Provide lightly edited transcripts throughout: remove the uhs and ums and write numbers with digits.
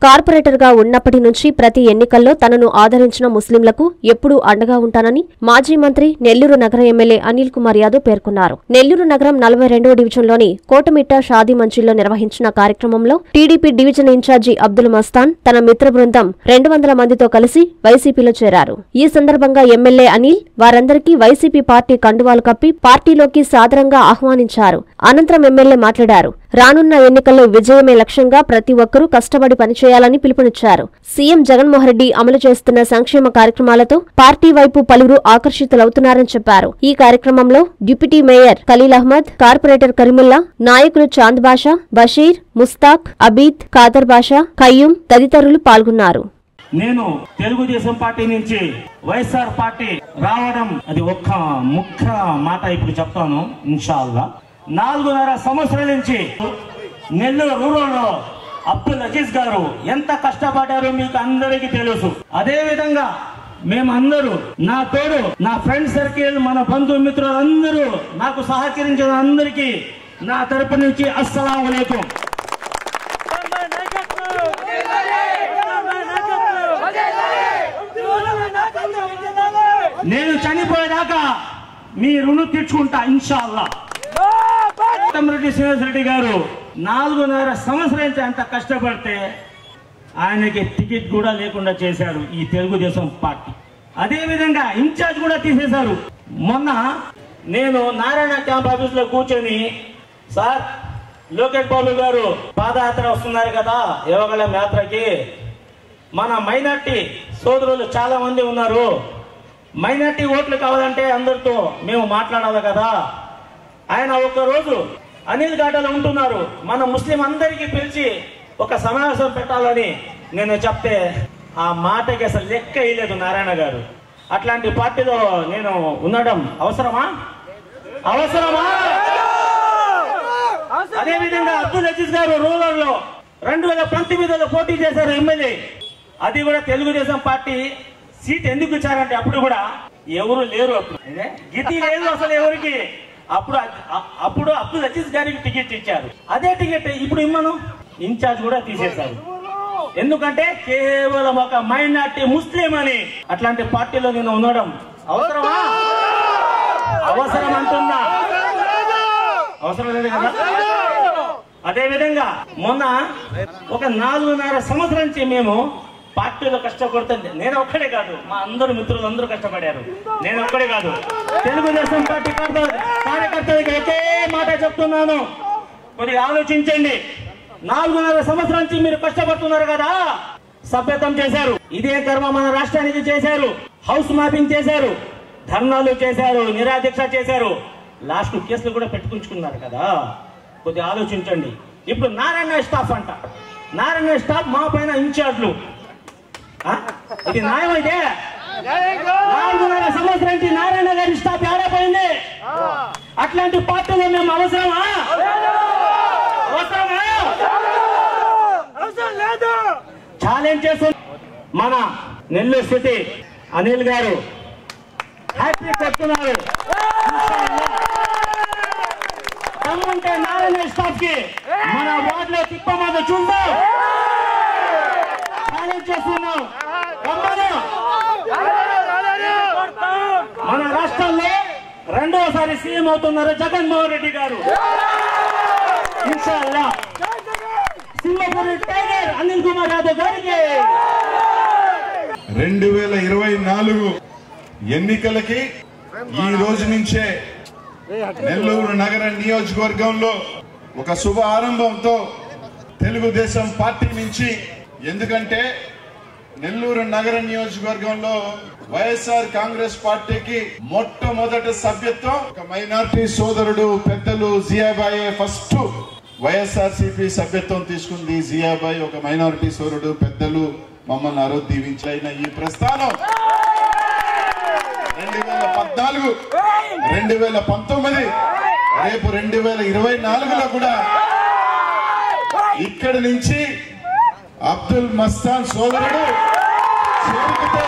కార్పొరేటర్గా ఉన్నప్పటి నుంచి ప్రతి ఎన్నికల్లో తనను ఆదరించిన ముస్లింలకు ఎప్పుడూ అండగా ఉంటానని మాజీ మంత్రి నెల్లూరు నగర ఎమ్మెల్యే అనిల్ కుమార్ యాదవ్ పేర్కొన్నారు. నెల్లూరు నగరం 42వ డివిజన్లోని కోటమిట్ట షాదీ మంచిల్లో నిర్వహించిన కార్యక్రమంలో TDP division incharge Abdul Mastan తన మిత్ర బృందం 200 మందితో కలిసి వైసీపీలో చేరారు. ఈ సందర్భంగా ఎమ్మెల్యే అనిల్ వారందరికీ వైసీపీ పార్టీ కండువాలు కప్పి పార్టీలోకి సాదరంగా ఆహ్వానించారు. అనంతరం ఎమ్మెల్యే మాట్లాడారు. రానున్న ఎన్నికల్లో విజయమే లక్ష్యంగా ప్రతి ఒక్కరూ కష్టపడి పనిచేయాలని పిలుపునిచ్చారు. సీఎం జగన్మోహన్ రెడ్డి అమలు చేస్తున్న సంక్షేమ కార్యక్రమాలతో పార్టీ వైపు పలువురు ఆకర్షితులవుతున్నారని చెప్పారు. ఈ కార్యక్రమంలో deputy mayor Khaleel Ahmed, corporator Kareemulla, నాయకులు చాంద్ బాషా, బషీర్, ముస్తాక్, అబీద్, ఖాదర్ బాషా, ఖయ్యూం తదితరులు పాల్గొన్నారు. నేను తెలుగుదేశం పార్టీ నుంచి వైఎస్ఆర్ పార్టీ రావడం అది ఒక్క ముఖ్య మాట ఇప్పుడు చెప్తాను. ఇన్షాల్లా 4.5 సంవత్సరాల నుంచి నెల్లూరు రూరల్లో అబ్దుల్ అజీజ్ గారు ఎంత కష్టపడ్డారో మీకు అందరికీ తెలుసు. అదే విధంగా మేమందరూ, నా తోడు, నా ఫ్రెండ్ సర్కిల్, మన బంధుమిత్రులందరూ నాకు సహకరించిన అందరికీ నా తరపు నుంచి అస్సలాము అలైకుం. నేను చనిపోయేదాకా మీ రుణం తీర్చుకుంటా ఇన్షాల్లా. రెడ్డి శ్రీనివాస్ రెడ్డి గారు 4.5 సంవత్సరాల నుంచి అంత కష్టపడితే ఆయనకి టికెట్ కూడా లేకుండా చేశారు ఈ తెలుగుదేశం పార్టీ. అదే విధంగా ఇన్ఛార్జ్ కూడా తీసేశారు. మొన్న నేను నారాయణ క్యాంప్ ఆఫీస్ లో కూర్చొని, సార్ లోకేష్ బాబు గారు పాదయాత్ర వస్తున్నారు కదా యువగళం యాత్రకి, మన మైనార్టీ సోదరులు చాలా మంది ఉన్నారు, మైనార్టీ ఓట్లు కావాలంటే అందరితో మేము మాట్లాడాలి కదా. ఆయన ఒక్కరోజు అనిల్ ఘాటలో ఉంటున్నారు, మన ముస్లిం అందరికీ పిలిచి ఒక సమావేశం పెట్టాలని నేను చెప్తే ఆ మాటకి అసలు లెక్క వేయలేదు నారాయణ గారు. అట్లాంటి పార్టీలో నేను ఉండడం అవసరమా? అదే విధంగా అబ్దుల్ అజీజ్ గారు రూరల్లో 2019లో పోటీ చేశారు ఎమ్మెల్యే. అది కూడా తెలుగుదేశం పార్టీ సీట్ ఎందుకు ఇచ్చారంటే అప్పుడు కూడా ఎవరు లేరు, అప్పుడు గితి లేదు అసలు ఎవరికి. అప్పుడు అబ్దుల్ అజీజ్ గారికి టికెట్ ఇచ్చారు. అదే టికెట్ ఇప్పుడు ఇమ్మను ఇన్ఛార్జ్ కూడా తీసేశారు. ఎందుకంటే కేవలం ఒక మైనార్టీ ముస్లిం అని. అట్లాంటి పార్టీలో నేను ఉండడం అవసరమా? అవసరం అంటున్నా, అవసరం లేదు కదా. అదే విధంగా మొన్న ఒక 4.5 సంవత్సరం నుంచి మేము పార్టీలో కష్టపడుతుంది. నేను ఒక్కడే కాదు, మా అందరు మిత్రులు అందరూ కష్టపడారు. నేను ఒక్కడే కాదు, తెలుగుదేశం పార్టీ కార్యకర్తలకి ఒకే మాట చెప్తున్నాను, కొద్దిగా ఆలోచించండి. 4.5 సంవత్సరాల నుంచి మీరు కష్టపడుతున్నారు కదా, సభ్యత్వం చేశారు, ఇదే కర్మ మన రాష్ట్రానికి చేశారు, హౌస్ మ్యాపింగ్ చేశారు, ధర్నాలు చేశారు, నిరాదీక్ష చేశారు, లాస్ట్ కేసులు కూడా పెట్టుకుంటున్నారు కదా. కొద్దిగా ఆలోచించండి. ఇప్పుడు నారాయణ స్టాఫ్ అంట, నారాయణ స్టాఫ్ మా పైన ఇన్ఛార్జ్లు. ఇది న్యాయం అయితే 4.5 సంవత్సరం నుంచి నారాయణ గారి స్టాఫ్ ఏడైపోయింది. అట్లాంటి పార్టీలో మేము అవసరమా? ఛాలెంజ్ చేస్తుంది మన నెల్లూరు సిటీ అనిల్ గారు హ్యాట్రిక్ చెప్తున్నారు. తమ్ముంటే నారాయణ స్టాఫ్ కి మన వార్డులో తిప్పమాద చూద్దాం. చేస్తున్నాం. మన రాష్ట్రంలో 2వసారి సీఎం అవుతున్నారు జగన్మోహన్ రెడ్డి గారు. ఇన్షాల్లా సింగపూర్ టైగర్ అనిల్ కుమార్ యాదవ్ గారికి 2024 ఎన్నికలకి ఈ రోజు నుంచే నెల్లూరు నగర నియోజకవర్గంలో ఒక శుభ ఆరంభంతో తెలుగుదేశం పార్టీ నుంచి, ఎందుకంటే నెల్లూరు నగర నియోజకవర్గంలో వైఎస్ఆర్ కాంగ్రెస్ పార్టీకి మొట్టమొదటి సభ్యత్వం ఒక మైనార్టీ సోదరుడు పెద్దలు జియాబాయే ఫస్ట్ వైఎస్ఆర్సీపీ సభ్యత్వం తీసుకుంది. జియాబాయ్ ఒక మైనారిటీ సోదరుడు, పెద్దలు మమ్మల్ని ఆరో దీవించిన ఈ ప్రస్థానం 2014, 2019, రేపు 2024లో కూడా ఇక్కడి నుంచి అబ్దుల్ మస్తాన్ సోదరుడు చేరికతో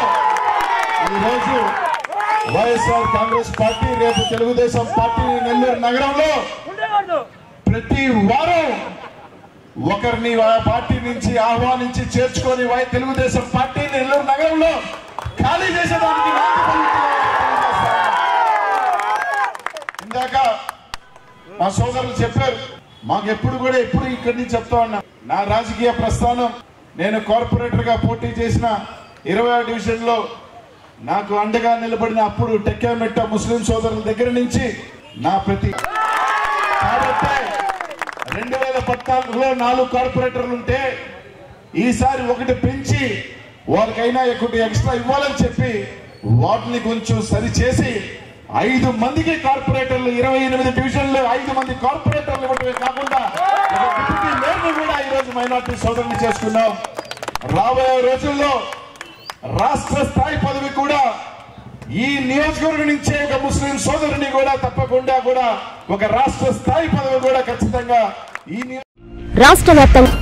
ఈరోజు వైఎస్ఆర్ కాంగ్రెస్ పార్టీ, రేపు తెలుగుదేశం పార్టీ నెల్లూరు నగరంలో ప్రతి వారం ఒకరిని ఆ పార్టీ నుంచి ఆహ్వానించి చేర్చుకొని తెలుగుదేశం పార్టీని నెల్లూరు నగరంలో ఖాళీ చేసేదానికి ఇందాక మా సోదరులు చెప్పారు. మాకు ఎప్పుడు ఇక్కడి నుంచి చెప్తా ఉన్నా, నా రాజకీయ ప్రస్థానం నేను కార్పొరేటర్ గా పోటీ చేసిన 20వ డివిజన్ లో నాకు అండగా నిలబడిన అప్పుడు టెక్కామెట్ట ముస్లిం సోదరుల దగ్గర నుంచి నా ప్రతి కాబట్టి 2014లో 4 కార్పొరేటర్లు ఉంటే ఈసారి ఒకటి పెంచి వాళ్ళకైనా ఒకటి ఎక్స్ట్రా ఇవ్వాలని చెప్పి వాటిని కొంచెం సరిచేసి 5 మందికి కార్పొరేటర్లు 28 డివిజన్లు 5 మంది కార్పొరేటర్లు ఇవ్వడమే కాకుండా డిప్యూటీ మేయర్ని కూడా ఈరోజు మైనార్టీ సోదరుని చేసుకున్నాం. రాబోయే రోజుల్లో రాష్ట్ర స్థాయి పదవి కూడా ఈ నియోజకవర్గం నుంచే ఒక ముస్లిం సోదరుని కూడా తప్పకుండా కూడా ఒక రాష్ట్ర స్థాయి పదవి కూడా ఖచ్చితంగా ఈ రాష్ట్ర వ్యాప్తంగా